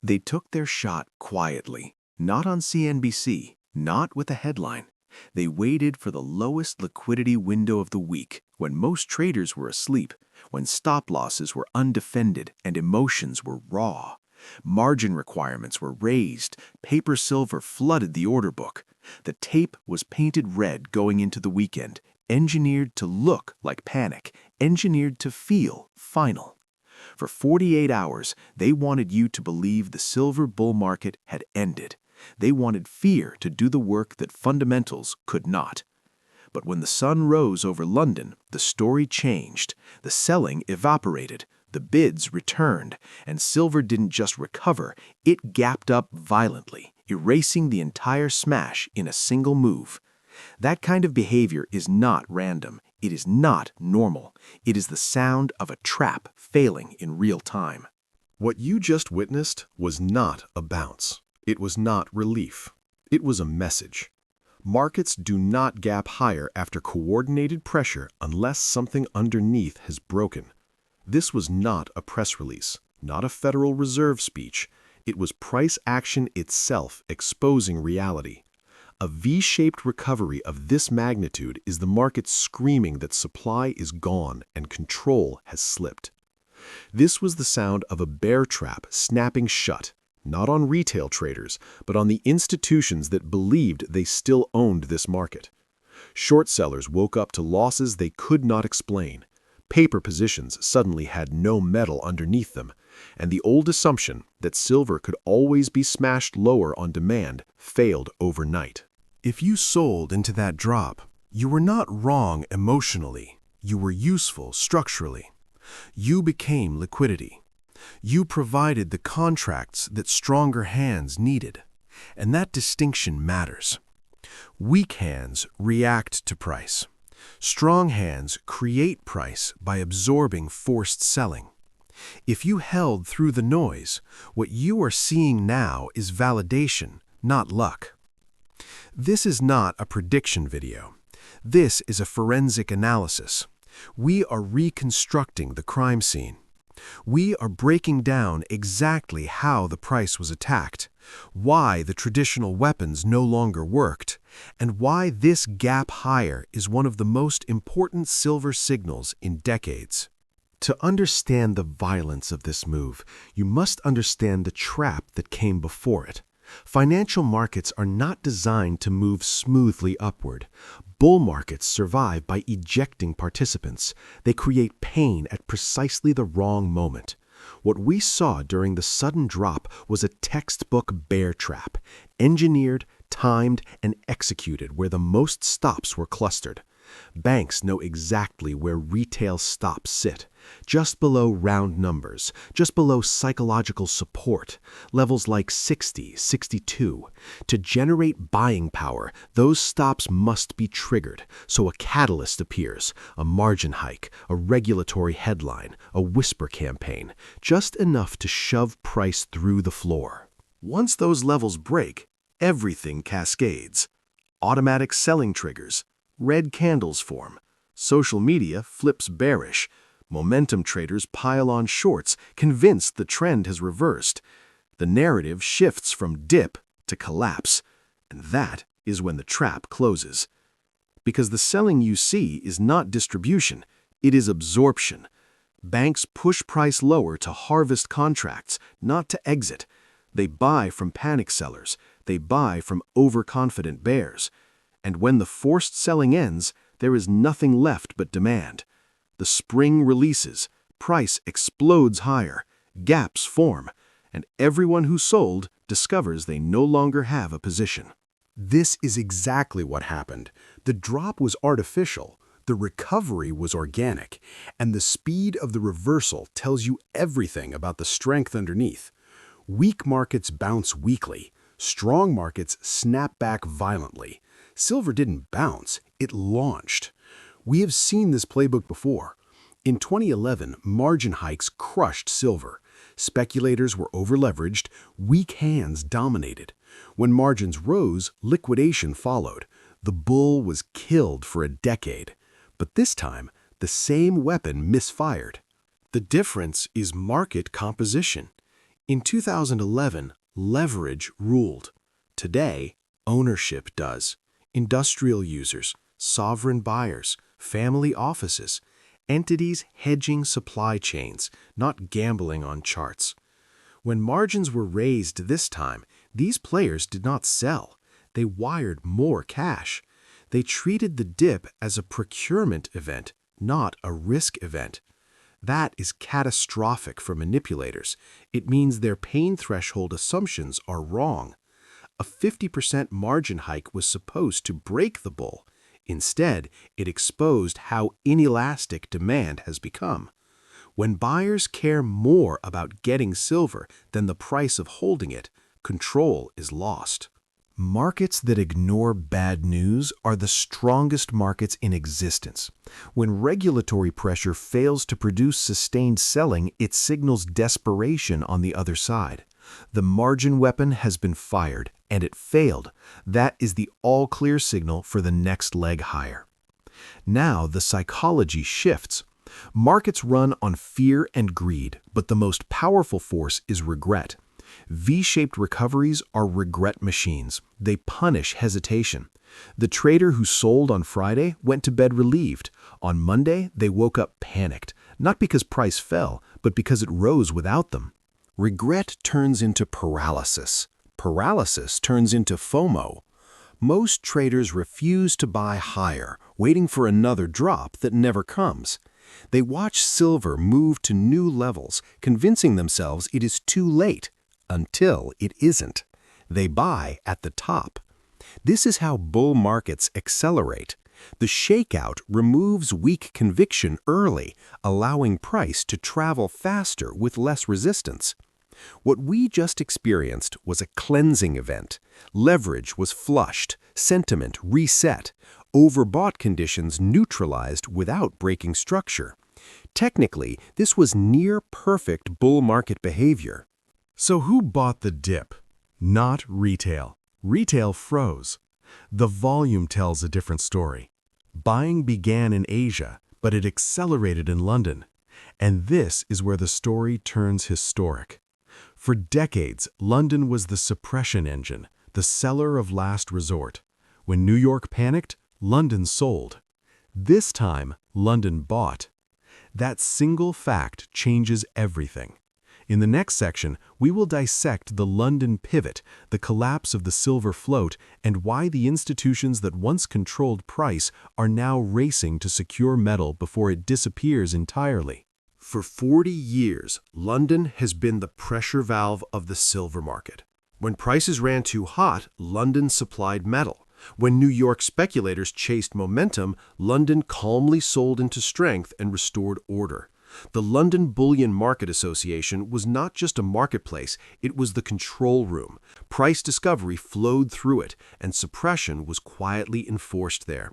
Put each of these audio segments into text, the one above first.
They took their shot quietly, not on CNBC, not with a headline. They waited for the lowest liquidity window of the week, when most traders were asleep, when stop losses were undefended and emotions were raw. Margin requirements were raised, paper silver flooded the order book. The tape was painted red going into the weekend, engineered to look like panic, engineered to feel final. For 48 hours, they wanted you to believe the silver bull market had ended. They wanted fear to do the work that fundamentals could not. But when the sun rose over London, the story changed. The selling evaporated, the bids returned, and silver didn't just recover, it gapped up violently, erasing the entire smash in a single move. That kind of behavior is not random. It is not normal. It is the sound of a trap failing in real time. What you just witnessed was not a bounce. It was not relief. It was a message. Markets do not gap higher after coordinated pressure unless something underneath has broken. This was not a press release, not a Federal Reserve speech. It was price action itself exposing reality. A V-shaped recovery of this magnitude is the market screaming that supply is gone and control has slipped. This was the sound of a bear trap snapping shut, not on retail traders, but on the institutions that believed they still owned this market. Short sellers woke up to losses they could not explain. Paper positions suddenly had no metal underneath them, and the old assumption that silver could always be smashed lower on demand failed overnight. If you sold into that drop, you were not wrong emotionally. You were useful structurally. You became liquidity. You provided the contracts that stronger hands needed, and that distinction matters. Weak hands react to price. Strong hands create price by absorbing forced selling. If you held through the noise, what you are seeing now is validation, not luck. This is not a prediction video. This is a forensic analysis. We are reconstructing the crime scene. We are breaking down exactly how the price was attacked, why the traditional weapons no longer worked, and why this gap higher is one of the most important silver signals in decades. To understand the violence of this move, you must understand the trap that came before it. Financial markets are not designed to move smoothly upward. Bull markets survive by ejecting participants. They create pain at precisely the wrong moment. What we saw during the sudden drop was a textbook bear trap, engineered, timed, and executed where the most stops were clustered. Banks know exactly where retail stops sit, just below round numbers, just below psychological support, levels like 60, 62. To generate buying power, those stops must be triggered, so a catalyst appears, a margin hike, a regulatory headline, a whisper campaign, just enough to shove price through the floor. Once those levels break, everything cascades. Automatic selling triggers. Red candles form. Social media flips bearish. Momentum traders pile on shorts, convinced the trend has reversed. The narrative shifts from dip to collapse, and that is when the trap closes. Because the selling you see is not distribution, it is absorption. Banks push price lower to harvest contracts, not to exit. They buy from panic sellers. They buy from overconfident bears. And when the forced selling ends, there is nothing left but demand. The spring releases, price explodes higher, gaps form, and everyone who sold discovers they no longer have a position. This is exactly what happened. The drop was artificial, the recovery was organic, and the speed of the reversal tells you everything about the strength underneath. Weak markets bounce weakly, strong markets snap back violently. Silver didn't bounce, it launched. We have seen this playbook before. In 2011, margin hikes crushed silver. Speculators were overleveraged, weak hands dominated. When margins rose, liquidation followed. The bull was killed for a decade. But this time, the same weapon misfired. The difference is market composition. In 2011, leverage ruled. Today, ownership does. Industrial users, sovereign buyers, family offices, entities hedging supply chains, not gambling on charts. When margins were raised this time, these players did not sell. They wired more cash. They treated the dip as a procurement event, not a risk event. That is catastrophic for manipulators. It means their pain threshold assumptions are wrong. A 50% margin hike was supposed to break the bull. Instead, it exposed how inelastic demand has become. When buyers care more about getting silver than the price of holding it, control is lost. Markets that ignore bad news are the strongest markets in existence. When regulatory pressure fails to produce sustained selling, it signals desperation on the other side. The margin weapon has been fired, and it failed. That is the all-clear signal for the next leg higher. Now the psychology shifts. Markets run on fear and greed, but the most powerful force is regret. V-shaped recoveries are regret machines. They punish hesitation. The trader who sold on Friday went to bed relieved. On Monday, they woke up panicked, not because price fell, but because it rose without them. Regret turns into paralysis. Paralysis turns into FOMO. Most traders refuse to buy higher, waiting for another drop that never comes. They watch silver move to new levels, convincing themselves it is too late, until it isn't. They buy at the top. This is how bull markets accelerate. The shakeout removes weak conviction early, allowing price to travel faster with less resistance. What we just experienced was a cleansing event. Leverage was flushed, sentiment reset, overbought conditions neutralized without breaking structure. Technically, this was near-perfect bull market behavior. So who bought the dip? Not retail. Retail froze. The volume tells a different story. Buying began in Asia, but it accelerated in London. And this is where the story turns historic. For decades, London was the suppression engine, the seller of last resort. When New York panicked, London sold. This time, London bought. That single fact changes everything. In the next section, we will dissect the London pivot, the collapse of the silver float, and why the institutions that once controlled price are now racing to secure metal before it disappears entirely. For 40 years, London has been the pressure valve of the silver market. When prices ran too hot, London supplied metal. When New York speculators chased momentum, London calmly sold into strength and restored order. The London Bullion Market Association was not just a marketplace, it was the control room. Price discovery flowed through it, and suppression was quietly enforced there.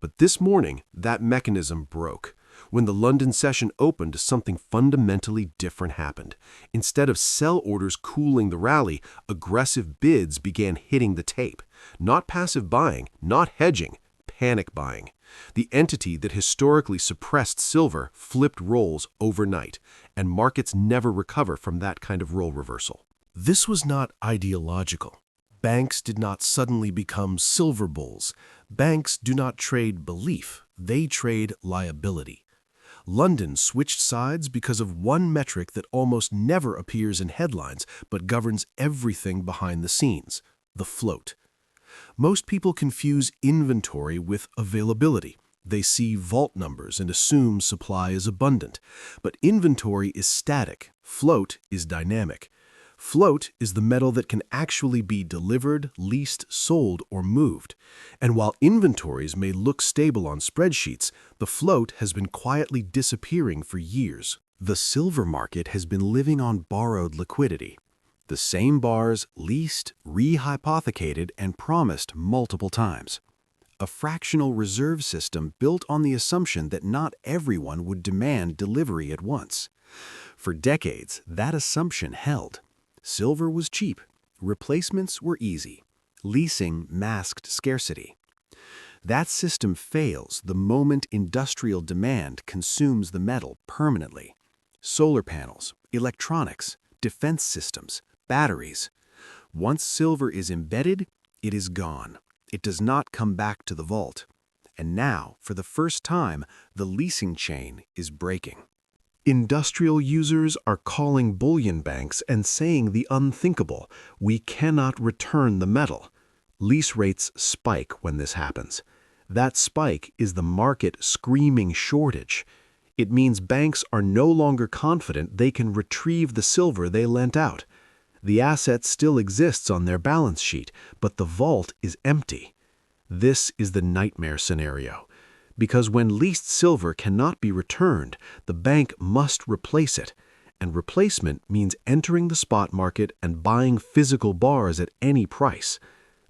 But this morning, that mechanism broke. When the London session opened, something fundamentally different happened. Instead of sell orders cooling the rally, aggressive bids began hitting the tape. Not passive buying, not hedging, panic buying. The entity that historically suppressed silver flipped roles overnight, and markets never recover from that kind of role reversal. This was not ideological. Banks did not suddenly become silver bulls. Banks do not trade belief, they trade liability. London switched sides because of one metric that almost never appears in headlines but governs everything behind the scenes: the float. Most people confuse inventory with availability. They see vault numbers and assume supply is abundant. But inventory is static. Float is dynamic. Float is the metal that can actually be delivered, leased, sold, or moved. And while inventories may look stable on spreadsheets, the float has been quietly disappearing for years. The silver market has been living on borrowed liquidity. The same bars leased, rehypothecated, and promised multiple times. A fractional reserve system built on the assumption that not everyone would demand delivery at once. For decades, that assumption held. Silver was cheap. Replacements were easy. Leasing masked scarcity. That system fails the moment industrial demand consumes the metal permanently. Solar panels, electronics, defense systems, batteries. Once silver is embedded, it is gone. It does not come back to the vault. And now, for the first time, the leasing chain is breaking. Industrial users are calling bullion banks and saying the unthinkable: we cannot return the metal. Lease rates spike when this happens. That spike is the market screaming shortage. It means banks are no longer confident they can retrieve the silver they lent out. The asset still exists on their balance sheet, but the vault is empty. This is the nightmare scenario. Because when leased silver cannot be returned, the bank must replace it. And replacement means entering the spot market and buying physical bars at any price.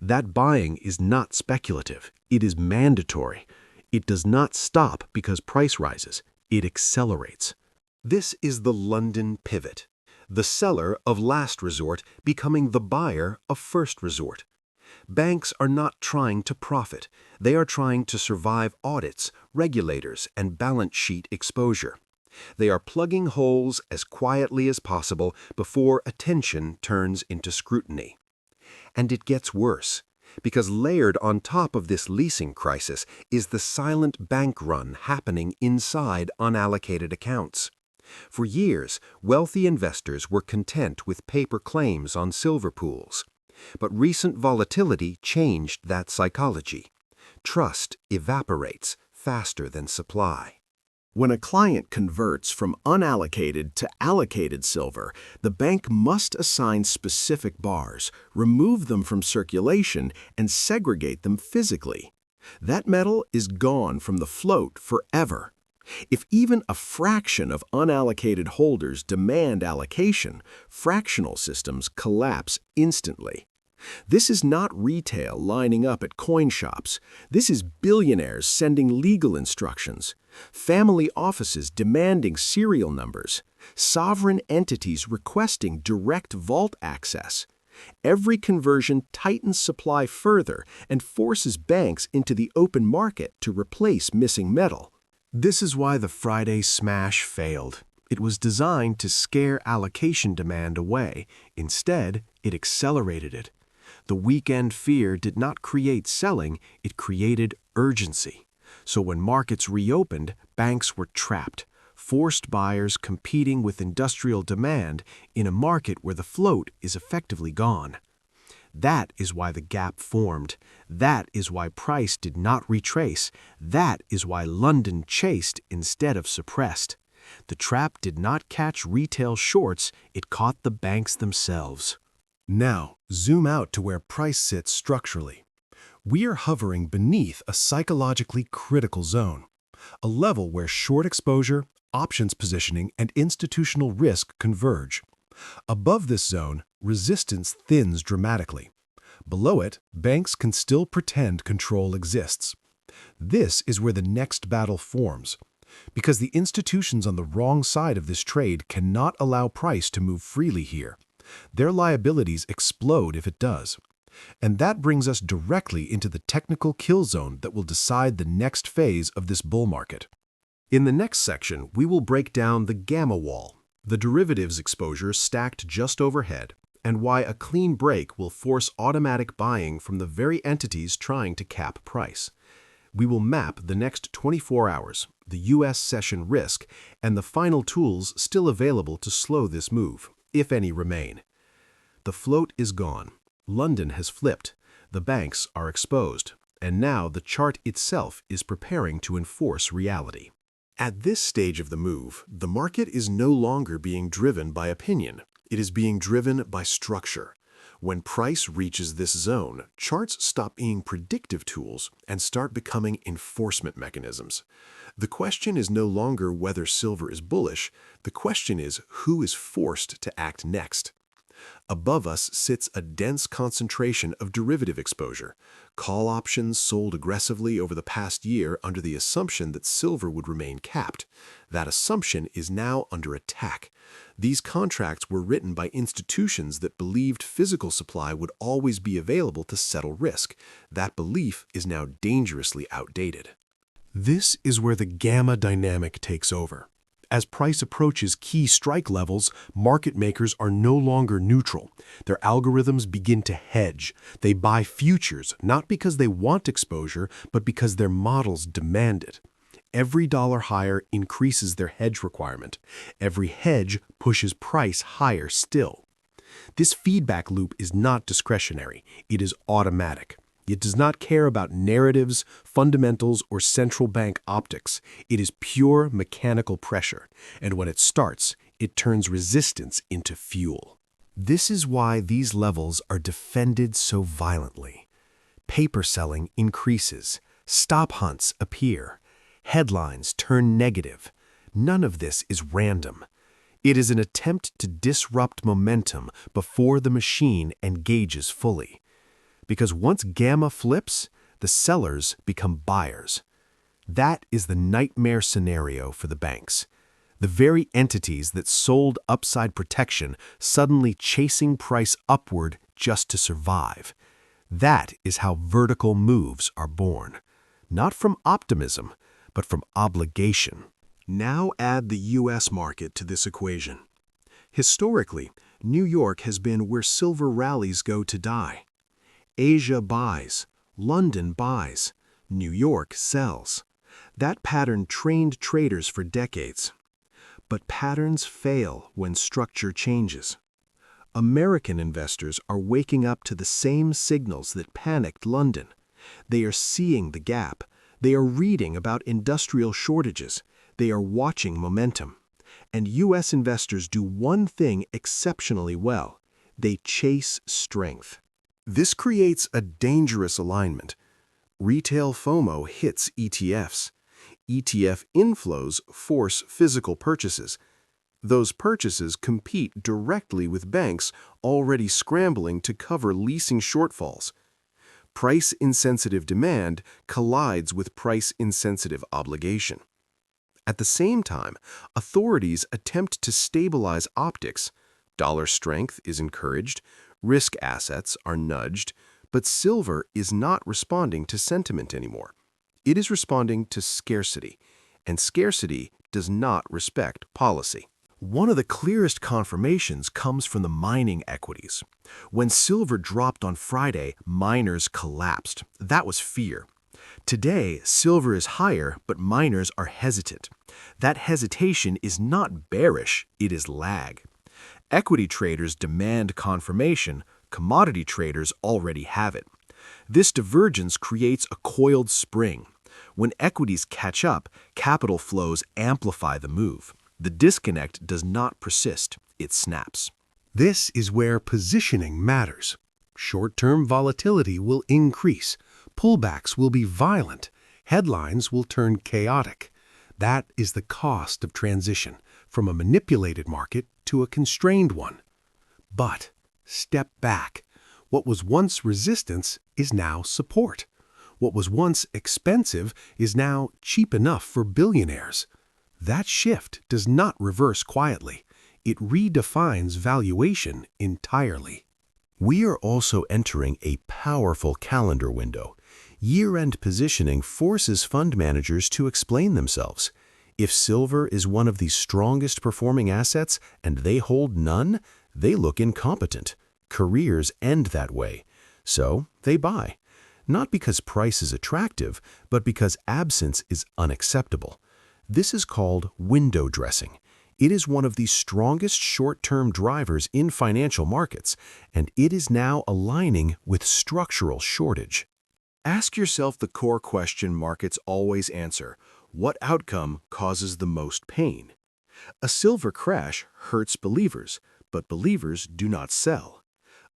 That buying is not speculative. It is mandatory. It does not stop because price rises. It accelerates. This is the London pivot. The seller of last resort becoming the buyer of first resort. Banks are not trying to profit. They are trying to survive audits, regulators, and balance sheet exposure. They are plugging holes as quietly as possible before attention turns into scrutiny. And it gets worse, because layered on top of this leasing crisis is the silent bank run happening inside unallocated accounts. For years, wealthy investors were content with paper claims on silver pools. But recent volatility changed that psychology. Trust evaporates faster than supply. When a client converts from unallocated to allocated silver, the bank must assign specific bars, remove them from circulation, and segregate them physically. That metal is gone from the float forever. If even a fraction of unallocated holders demand allocation, fractional systems collapse instantly. This is not retail lining up at coin shops. This is billionaires sending legal instructions, family offices demanding serial numbers, sovereign entities requesting direct vault access. Every conversion tightens supply further and forces banks into the open market to replace missing metal. This is why the Friday smash failed. It was designed to scare allocation demand away. Instead, it accelerated it. The weekend fear did not create selling, it created urgency. So when markets reopened, banks were trapped, forced buyers competing with industrial demand in a market where the float is effectively gone. That is why the gap formed. That is why price did not retrace. That is why London chased instead of suppressed. The trap did not catch retail shorts, it caught the banks themselves. Now, zoom out to where price sits structurally. We are hovering beneath a psychologically critical zone, a level where short exposure, options positioning, and institutional risk converge. Above this zone, resistance thins dramatically. Below it, banks can still pretend control exists. This is where the next battle forms, because the institutions on the wrong side of this trade cannot allow price to move freely here. Their liabilities explode if it does. And that brings us directly into the technical kill zone that will decide the next phase of this bull market. In the next section, we will break down the gamma wall, the derivatives exposure stacked just overhead, and why a clean break will force automatic buying from the very entities trying to cap price. We will map the next 24 hours, the U.S. session risk, and the final tools still available to slow this move, if any remain. The float is gone. London has flipped. The banks are exposed. And now the chart itself is preparing to enforce reality. At this stage of the move, the market is no longer being driven by opinion. It is being driven by structure. When price reaches this zone, charts stop being predictive tools and start becoming enforcement mechanisms. The question is no longer whether silver is bullish. The question is who is forced to act next. Above us sits a dense concentration of derivative exposure, call options sold aggressively over the past year under the assumption that silver would remain capped. That assumption is now under attack. These contracts were written by institutions that believed physical supply would always be available to settle risk. That belief is now dangerously outdated. This is where the gamma dynamic takes over. As price approaches key strike levels, market makers are no longer neutral. Their algorithms begin to hedge. They buy futures, not because they want exposure, but because their models demand it. Every dollar higher increases their hedge requirement. Every hedge pushes price higher still. This feedback loop is not discretionary. It is automatic. It does not care about narratives, fundamentals, or central bank optics. It is pure mechanical pressure, and when it starts, it turns resistance into fuel. This is why these levels are defended so violently. Paper selling increases. Stop hunts appear. Headlines turn negative. None of this is random. It is an attempt to disrupt momentum before the machine engages fully. Because once gamma flips, the sellers become buyers. That is the nightmare scenario for the banks. The very entities that sold upside protection suddenly chasing price upward just to survive. That is how vertical moves are born. Not from optimism, but from obligation. Now add the U.S. market to this equation. Historically, New York has been where silver rallies go to die. Asia buys, London buys, New York sells. That pattern trained traders for decades. But patterns fail when structure changes. American investors are waking up to the same signals that panicked London. They are seeing the gap. They are reading about industrial shortages. They are watching momentum. And U.S. investors do one thing exceptionally well. They chase strength. This creates a dangerous alignment. Retail FOMO hits ETFs. ETF inflows force physical purchases. Those purchases compete directly with banks already scrambling to cover leasing shortfalls. Price-insensitive demand collides with price-insensitive obligation. At the same time, authorities attempt to stabilize optics. Dollar strength is encouraged, risk assets are nudged, but silver is not responding to sentiment anymore. It is responding to scarcity, and scarcity does not respect policy. One of the clearest confirmations comes from the mining equities. When silver dropped on Friday, miners collapsed. That was fear. Today, silver is higher, but miners are hesitant. That hesitation is not bearish, it is lag. Equity traders demand confirmation, commodity traders already have it. This divergence creates a coiled spring. When equities catch up, capital flows amplify the move. The disconnect does not persist, it snaps. This is where positioning matters. Short-term volatility will increase. Pullbacks will be violent. Headlines will turn chaotic. That is the cost of transition from a manipulated market to a constrained one. But step back. What was once resistance is now support. What was once expensive is now cheap enough for billionaires. That shift does not reverse quietly. It redefines valuation entirely. We are also entering a powerful calendar window. Year-end positioning forces fund managers to explain themselves. If silver is one of the strongest performing assets and they hold none, they look incompetent. Careers end that way. So they buy. Not because price is attractive, but because absence is unacceptable. This is called window dressing. It is one of the strongest short-term drivers in financial markets, and it is now aligning with structural shortage. Ask yourself the core question markets always answer: what outcome causes the most pain? A silver crash hurts believers, but believers do not sell.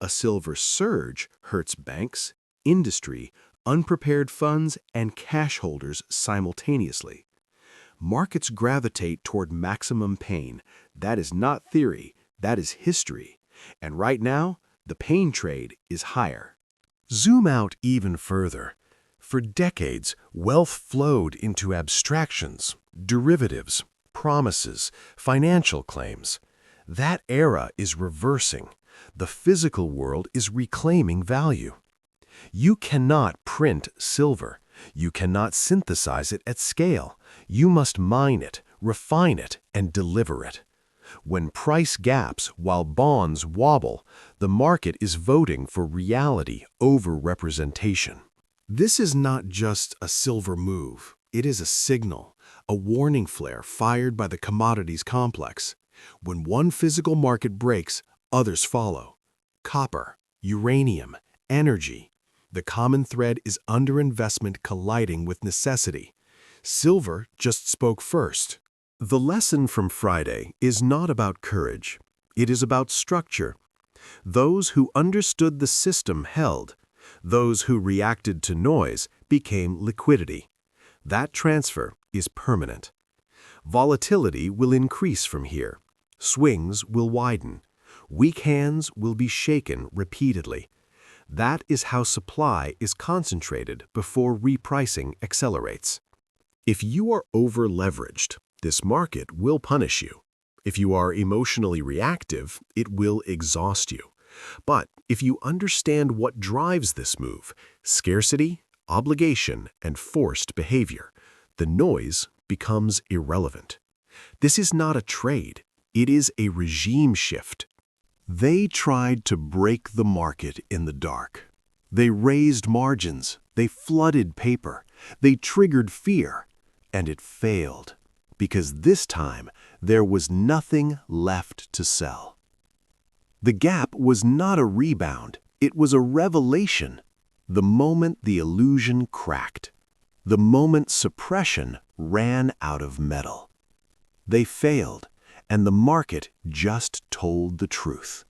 A silver surge hurts banks, industry, unprepared funds, and cash holders simultaneously. Markets gravitate toward maximum pain. That is not theory, that is history. And right now, the pain trade is higher. Zoom out even further. For decades, wealth flowed into abstractions, derivatives, promises, financial claims. That era is reversing. The physical world is reclaiming value. You cannot print silver. You cannot synthesize it at scale. You must mine it, refine it, and deliver it. When price gaps while bonds wobble, the market is voting for reality over representation. This is not just a silver move. It is a signal, a warning flare fired by the commodities complex. When one physical market breaks, others follow. Copper, uranium, energy. The common thread is underinvestment colliding with necessity. Silver just spoke first. The lesson from Friday is not about courage. It is about structure. Those who understood the system held. Those who reacted to noise became liquidity. That transfer is permanent. Volatility will increase from here. Swings will widen. Weak hands will be shaken repeatedly. That is how supply is concentrated before repricing accelerates. If you are over-leveraged, this market will punish you. If you are emotionally reactive, it will exhaust you. But if you understand what drives this move, scarcity, obligation, and forced behavior, the noise becomes irrelevant. This is not a trade. It is a regime shift. They tried to break the market in the dark. They raised margins. They flooded paper. They triggered fear. And it failed. Because this time, there was nothing left to sell. The gap was not a rebound. It was a revelation. The moment the illusion cracked. The moment suppression ran out of metal. They failed, and the market just told the truth.